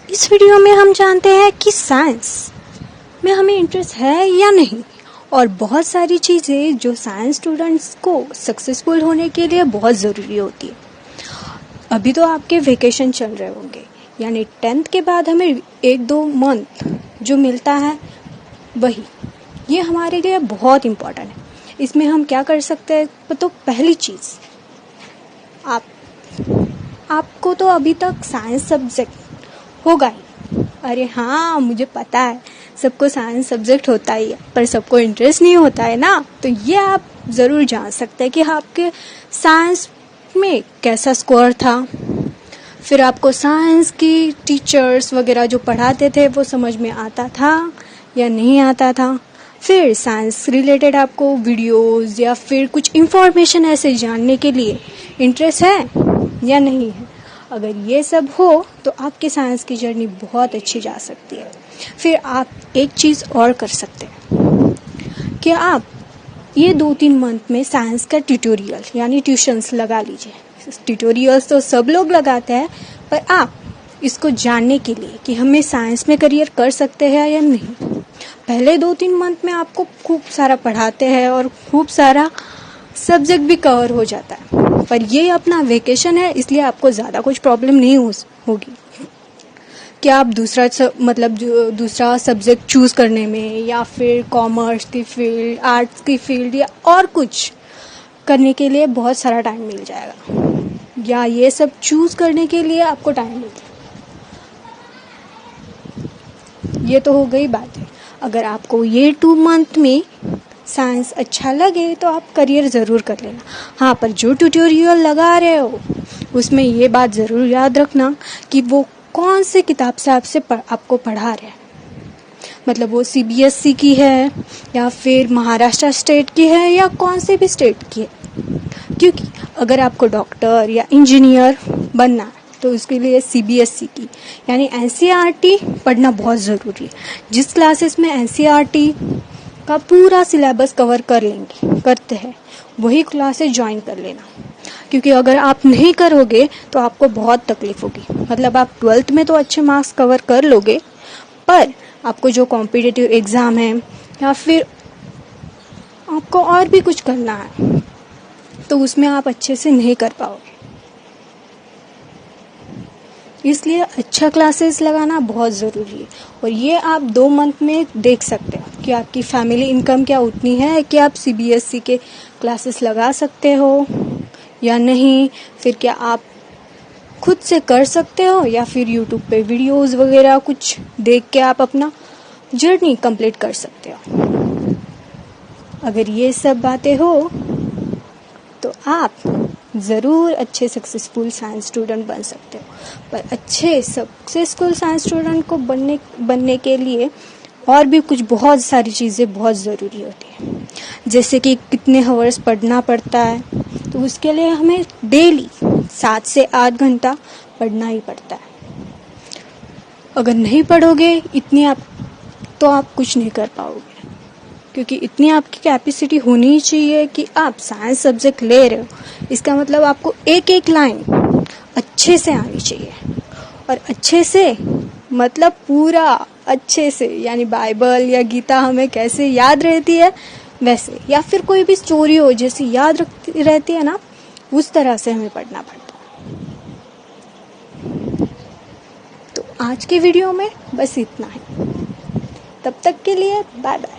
इस वीडियो में हम जानते हैं कि साइंस में हमें इंटरेस्ट है या नहीं, और बहुत सारी चीज़ें जो साइंस स्टूडेंट्स को सक्सेसफुल होने के लिए बहुत ज़रूरी होती है। अभी तो आपके वेकेशन चल रहे होंगे, यानी 10th के बाद हमें 1-2 मंथ जो मिलता है वही, ये हमारे लिए बहुत इम्पोर्टेंट है। इसमें हम क्या कर सकते हैं? तो पहली चीज़, आपको तो अभी तक साइंस सब्जेक्ट होगा ही। अरे हाँ, मुझे पता है सबको साइंस सब्जेक्ट होता ही है, पर सबको इंटरेस्ट नहीं होता है ना। तो ये आप ज़रूर जान सकते हैं कि आपके साइंस में कैसा स्कोर था। फिर आपको साइंस की टीचर्स वगैरह जो पढ़ाते थे वो समझ में आता था या नहीं आता था। फिर साइंस रिलेटेड आपको वीडियोस या फिर कुछ इंफॉर्मेशन ऐसे जानने के लिए इंटरेस्ट है या नहीं है। अगर ये सब हो तो आपकी साइंस की जर्नी बहुत अच्छी जा सकती है। फिर आप एक चीज़ और कर सकते हैं कि आप ये 2-3 मंथ में साइंस का ट्यूटोरियल यानी ट्यूशन्स लगा लीजिए। ट्यूटोरियल्स तो सब लोग लगाते हैं, पर आप इसको जानने के लिए कि हमें साइंस में करियर कर सकते हैं या नहीं, पहले 2-3 मंथ में आपको खूब सारा पढ़ाते हैं और खूब सारा सब्जेक्ट भी कवर हो जाता है। पर ये अपना वेकेशन है, इसलिए आपको ज़्यादा कुछ प्रॉब्लम नहीं होगी कि आप दूसरा सब्जेक्ट चूज़ करने में, या फिर कॉमर्स की फील्ड, आर्ट्स की फील्ड या और कुछ करने के लिए बहुत सारा टाइम मिल जाएगा, या ये सब चूज़ करने के लिए आपको टाइम मिलेगा। ये तो हो गई बात है। अगर आपको ये 2 मंथ में साइंस अच्छा लगे तो आप करियर ज़रूर कर लेना। हाँ, पर जो ट्यूटोरियल लगा रहे हो उसमें ये बात ज़रूर याद रखना कि वो कौन से किताब से आपको पढ़ा रहे हैं। मतलब वो CBSE की है या फिर महाराष्ट्र स्टेट की है या कौन से भी स्टेट की है। क्योंकि अगर आपको डॉक्टर या इंजीनियर बनना है तो उसके लिए CBSE की यानी NCERT पढ़ना बहुत ज़रूरी है। जिस क्लासेस में NCERT का पूरा सिलेबस कवर करते हैं वही क्लासेस ज्वाइन कर लेना, क्योंकि अगर आप नहीं करोगे तो आपको बहुत तकलीफ होगी। मतलब आप 12th में तो अच्छे मार्क्स कवर कर लोगे, पर आपको जो कॉम्पिटिटिव एग्ज़ाम है या फिर आपको और भी कुछ करना है तो उसमें आप अच्छे से नहीं कर पाओगे। इसलिए अच्छा क्लासेस लगाना बहुत ज़रूरी है। और ये आप 2 मंथ में देख सकते हो कि आपकी फैमिली इनकम क्या उतनी है कि आप CBSE के क्लासेस लगा सकते हो या नहीं। फिर क्या आप खुद से कर सकते हो या फिर यूट्यूब पे वीडियोस वगैरह कुछ देख के आप अपना जर्नी कंप्लीट कर सकते हो। अगर ये सब बातें हो तो आप ज़रूर अच्छे सक्सेसफुल साइंस स्टूडेंट बन सकते हो। पर अच्छे सक्सेसफुल साइंस स्टूडेंट को बनने के लिए और भी कुछ बहुत सारी चीज़ें बहुत ज़रूरी होती है। जैसे कि कितने आवर्स पढ़ना पड़ता है, तो उसके लिए हमें डेली 7 से 8 घंटा पढ़ना ही पड़ता है। अगर नहीं पढ़ोगे तो आप कुछ नहीं कर पाओगे, क्योंकि इतनी आपकी कैपेसिटी होनी चाहिए कि आप साइंस सब्जेक्ट ले रहे हो, इसका मतलब आपको एक लाइन अच्छे से आनी चाहिए। और अच्छे से मतलब पूरा अच्छे से, यानी बाइबल या गीता हमें कैसे याद रहती है वैसे, या फिर कोई भी स्टोरी हो जैसे याद रहती है ना, उस तरह से हमें पढ़ना पड़ता है। तो आज के वीडियो में बस इतना ही। तब तक के लिए बाय बाय।